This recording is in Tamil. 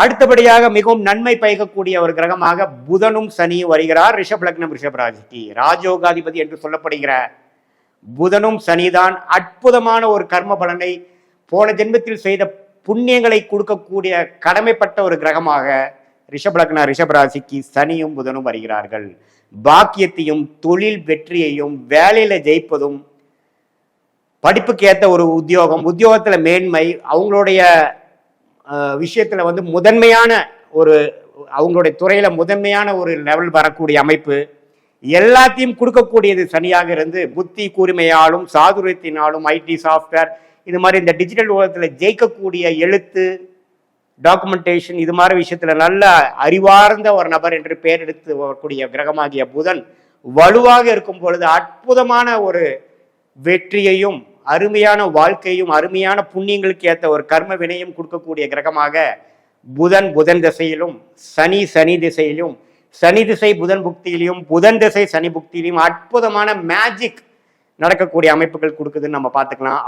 அடுத்தபடியாக மிகவும் நன்மை பயக்கக்கூடிய ஒரு கிரகமாக புதனும் சனியும் வருகிறார் ரிஷப் லக்னம் ரிஷப் ராசிக்கு. ராஜயோகாதிபதி என்று சொல்லப்படுகிற புதனும் சனிதான் அற்புதமான ஒரு கர்ம பலனை போன ஜென்மத்தில் செய்த புண்ணியங்களை கொடுக்கக்கூடிய கடமைப்பட்ட ஒரு கிரகமாக ரிஷப் லக்ன ரிஷப் ராசிக்கு சனியும் புதனும் வருகிறார்கள். பாக்கியத்தையும் தொழில் வெற்றியையும் வேலையில ஜெயிப்பதும் படிப்புக்கு ஏற்ற ஒரு உத்தியோகத்துல மேன்மை, அவங்களுடைய விஷயத்துல முதன்மையான ஒரு அவங்களுடைய துறையில முதன்மையான ஒரு லெவல் வரக்கூடிய அமைப்பு எல்லாத்தையும் கொடுக்கக்கூடியது சனியாக இருந்து புத்தி கூர்மையாலும் சாதுரியத்தினாலும் ஐடி சாஃப்ட்வேர் இது மாதிரி இந்த டிஜிட்டல் உலகத்துல ஜெயிக்கக்கூடிய எழுத்து டாக்குமெண்டேஷன் இது மாதிரி விஷயத்துல நல்ல அறிவார்ந்த ஒரு நபர் என்று பெயர் எடுத்து வரக்கூடிய கிரகமாகிய புதன் வலுவாக இருக்கும் பொழுது அற்புதமான ஒரு வெற்றியையும் அருமையான வாழ்க்கையும் அருமையான புண்ணியங்களுக்கு ஏற்ற ஒரு கர்ம வினையும் கொடுக்கக்கூடிய கிரகமாக புதன் திசையிலும் சனி திசையிலும், சனி திசை புதன் புக்தியிலும் புதன் திசை சனி புக்தியிலும் அற்புதமான மேஜிக் நடக்கக்கூடிய அமைப்புகள் கொடுக்குதுன்னு நம்ம பார்த்துக்கலாம்.